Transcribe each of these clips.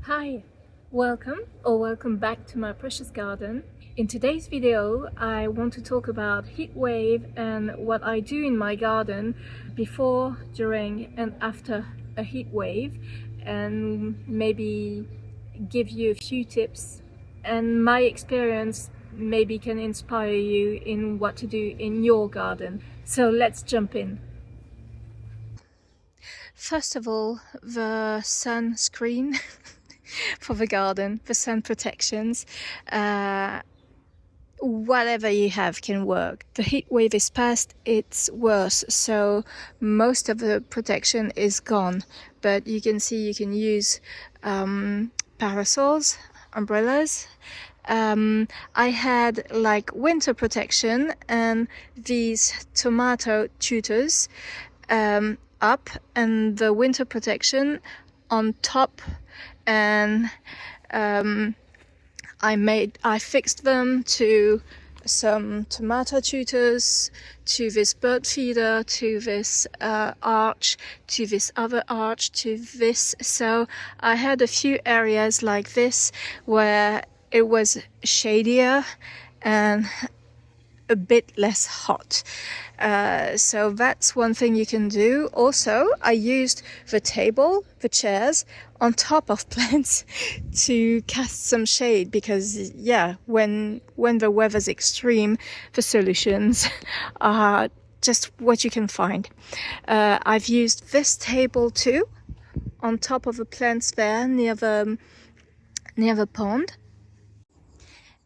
Hi, welcome back to my precious garden. In today's video I want to talk about heat wave and what I do in my garden before, during and after a heat wave, and maybe give you a few tips, and my experience maybe can inspire you in what to do in your garden. So let's jump in. First of all, the sunscreen for the garden, the sun protections. Whatever you have can work. The heat wave is past, it's worse, so most of the protection is gone. But you can see you can use parasols, umbrellas. I had like winter protection and these tomato tutors up, and the winter protection on top, and I fixed them to some tomato tutors, to this bird feeder, to this arch, to this other arch, to this. So I had a few areas like this where it was shadier and a bit less hot. So that's one thing you can do. Also, I used the table, the chairs on top of plants to cast some shade, because yeah, when the weather's extreme, the solutions are just what you can find. I've used this table too on top of the plants there near the pond.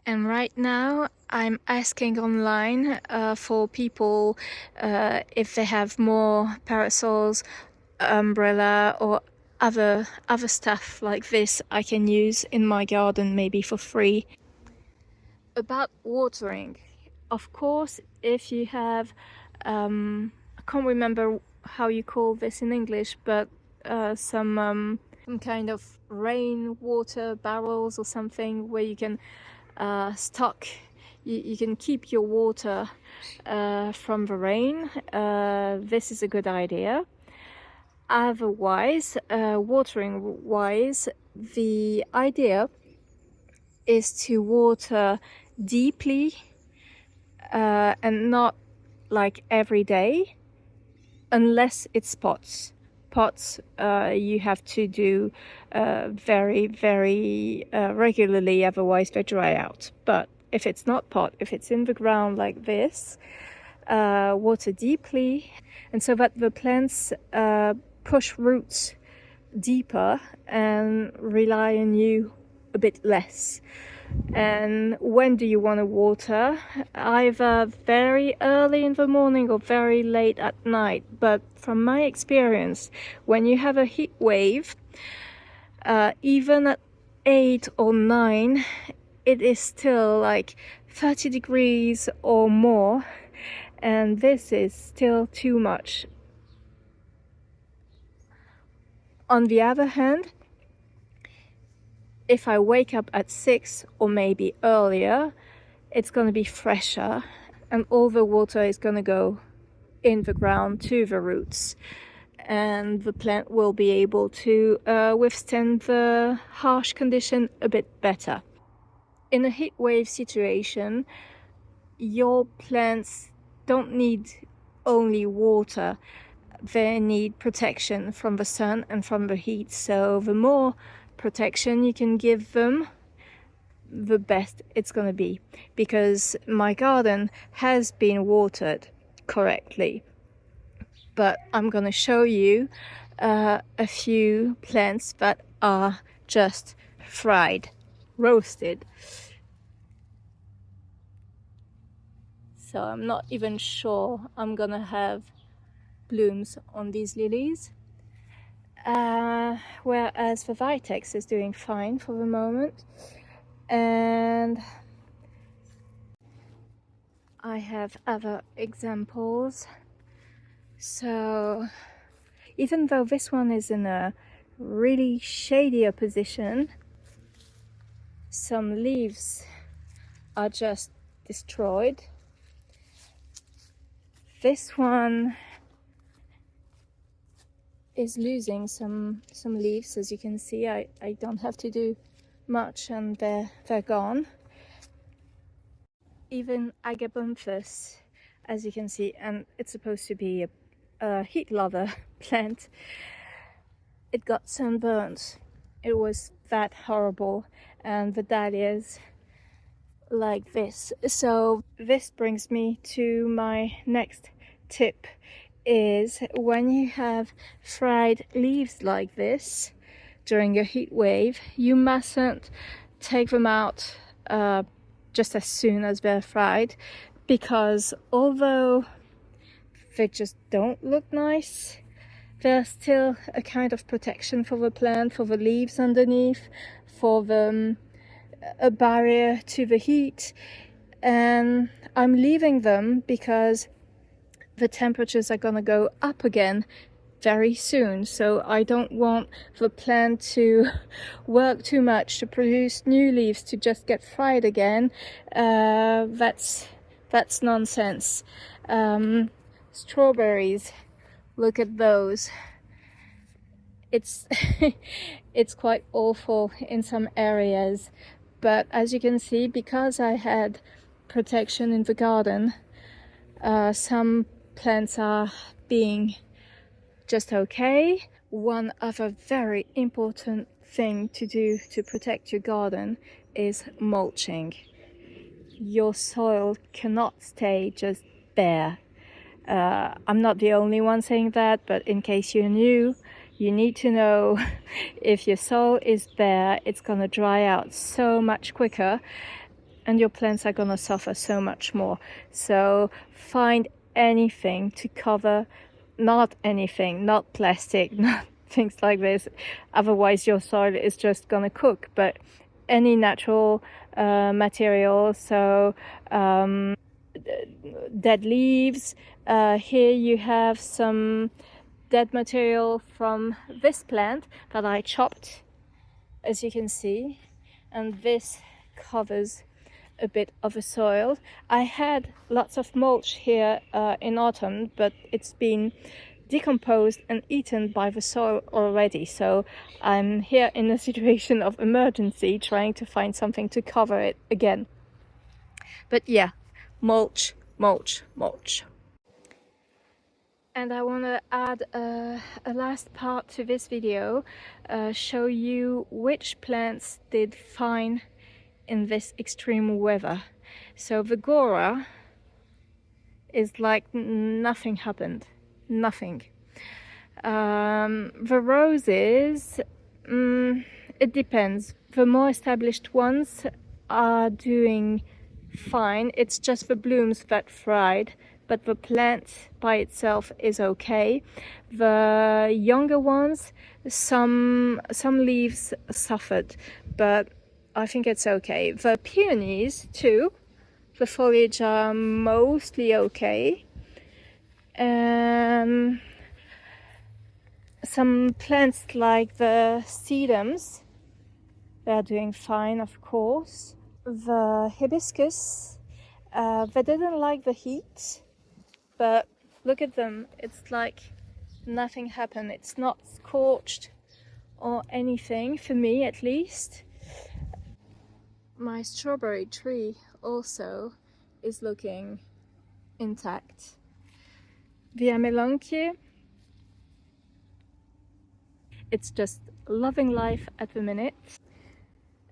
And right now I'm asking online for people if they have more parasols, umbrella, or other stuff like this I can use in my garden, maybe for free. About watering, of course, if you have I can't remember how you call this in English, but some kind of rainwater barrels or something where you can stock, you can keep your water from the rain. This is a good idea. Otherwise, watering wise, the idea is to water deeply and not like every day, unless it's pots. You have to do very regularly, otherwise they dry out. But if it's not pot, if it's in the ground like this, water deeply, and so that the plants push roots deeper and rely on you a bit less. And when do you want to water? Either very early in the morning or very late at night. But from my experience, when you have a heat wave, even at 8 or 9, it is still like 30 degrees or more, and this is still too much. On the other hand, if I wake up at 6 or maybe earlier, it's going to be fresher and all the water is going to go in the ground to the roots, and the plant will be able to withstand the harsh condition a bit better. In a heat wave situation, your plants don't need only water, they need protection from the sun and from the heat. So the more protection you can give them, the best it's gonna be, because my garden has been watered correctly. But I'm gonna show you a few plants that are just fried, roasted. So I'm not even sure I'm gonna have blooms on these lilies. Whereas the Vitex is doing fine for the moment. And I have other examples. So even though this one is in a really shadier position, some leaves are just destroyed. This one is losing some leaves. As you can see, I don't have to do much and they're gone. Even agapanthus, as you can see, and it's supposed to be a heat lover plant, it got sunburned. It was that horrible. And the dahlias like this. So this brings me to my next tip, is when you have fried leaves like this during a heat wave, you mustn't take them out just as soon as they're fried, because although they just don't look nice, they're still a kind of protection for the plant, for the leaves underneath, for the a barrier to the heat. And I'm leaving them because the temperatures are gonna go up again very soon, so I don't want the plant to work too much to produce new leaves to just get fried again. That's nonsense. Strawberries, look at those. It's it's quite awful in some areas, but as you can see, because I had protection in the garden, some plants are being just okay. One other very important thing to do to protect your garden is mulching. Your soil cannot stay just bare. I'm not the only one saying that, but in case you're new, you need to know if your soil is bare, it's gonna dry out so much quicker and your plants are gonna suffer so much more. So find anything to cover, not anything, not plastic, not things like this, otherwise your soil is just gonna cook, but any natural material. So dead leaves. Here you have some dead material from this plant that I chopped, as you can see, and this covers a bit of the soil. I had lots of mulch here in autumn, but it's been decomposed and eaten by the soil already, so I'm here in a situation of emergency trying to find something to cover it again. But yeah, mulch, mulch, mulch. And I want to add a last part to this video, show you which plants did fine in this extreme weather. So the Gora is like nothing happened, nothing. The roses, it depends. The more established ones are doing fine. It's just the blooms that fried, but the plant by itself is okay. The younger ones, some leaves suffered, but I think it's okay. The peonies too, the foliage are mostly okay. And some plants like the sedums, they're doing fine, of course. The hibiscus, they didn't like the heat, but look at them, it's like nothing happened. It's not scorched or anything, for me at least. My strawberry tree also is looking intact. The amelanchier, it's just loving life at the minute.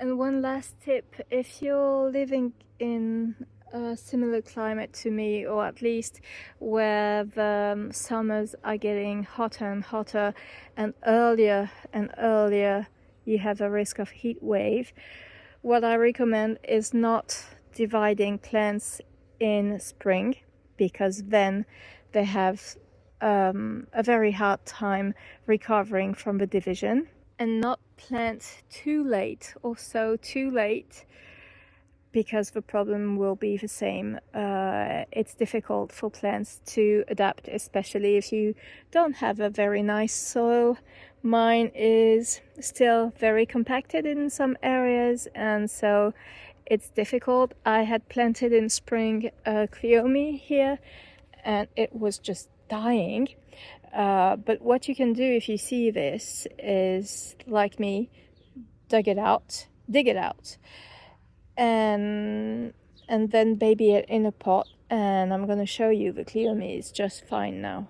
And one last tip, if you're living in a similar climate to me, or at least where the summers are getting hotter and hotter and earlier, you have a risk of heat wave, what I recommend is not dividing plants in spring, because then they have a very hard time recovering from the division. And not plant too late, also too late, because the problem will be the same. It's difficult for plants to adapt, especially if you don't have a very nice soil. Mine is still very compacted in some areas, and so it's difficult. I had planted in spring Cleome here, and it was just dying. But what you can do if you see this is, like me, dig it out, and then baby it in a pot. And I'm gonna show you the cleome is just fine now.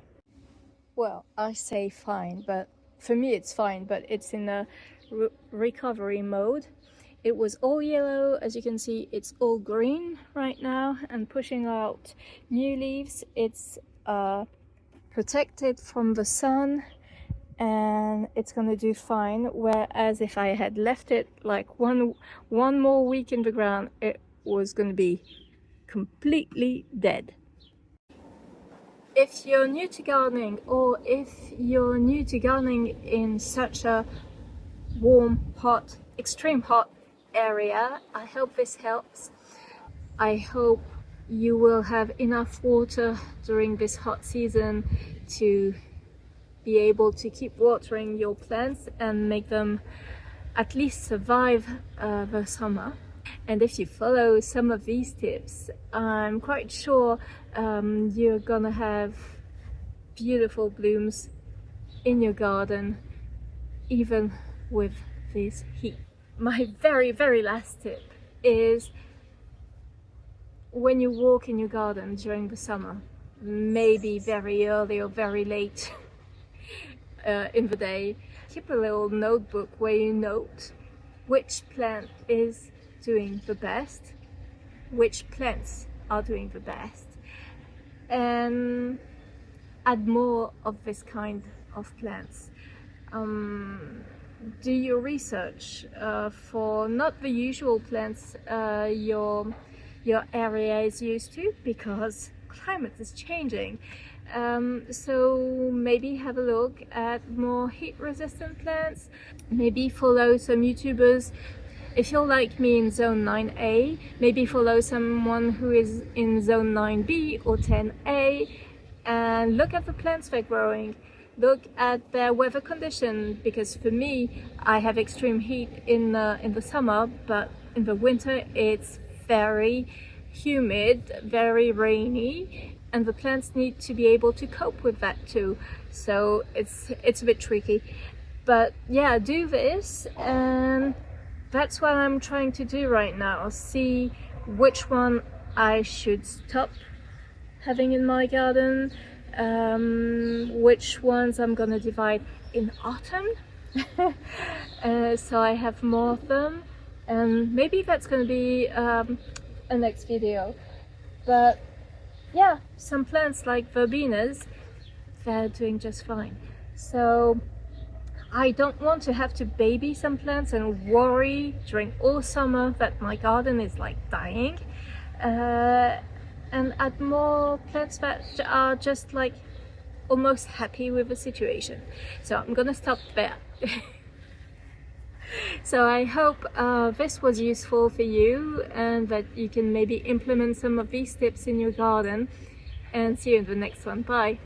Well, I say fine, but for me it's fine, but it's in a recovery mode. It was all yellow, as you can see, it's all green right now and pushing out new leaves. It's protected from the sun and it's gonna do fine. Whereas if I had left it like one more week in the ground, it was gonna be completely dead. If you're new to gardening, or if you're new to gardening in such a warm, hot, extreme hot area, I hope this helps. I hope you will have enough water during this hot season to be able to keep watering your plants and make them at least survive the summer. And if you follow some of these tips, I'm quite sure you're gonna have beautiful blooms in your garden, even with this heat. My very last tip is, when you walk in your garden during the summer, maybe very early or very late in the day, keep a little notebook where you note which plant is doing the best, which plants are doing the best, and add more of this kind of plants. Do your research for not the usual plants your area is used to, because climate is changing. So maybe have a look at more heat resistant plants, maybe follow some YouTubers. If you're like me in zone 9A, maybe follow someone who is in zone 9B or 10A and look at the plants they're growing. Look at their weather condition, because for me, I have extreme heat in the summer, but in the winter it's very humid, very rainy, and the plants need to be able to cope with that too. So it's a bit tricky. But yeah, do this, and that's what I'm trying to do right now. See which one I should stop having in my garden, which ones I'm gonna divide in autumn so I have more of them, and maybe that's gonna be a next video. But yeah, some plants like verbenas, they're doing just fine. So I don't want to have to baby some plants and worry during all summer that my garden is like dying, and add more plants that are just like almost happy with the situation. So I'm gonna stop there. So I hope this was useful for you and that you can maybe implement some of these tips in your garden, and see you in the next one. Bye.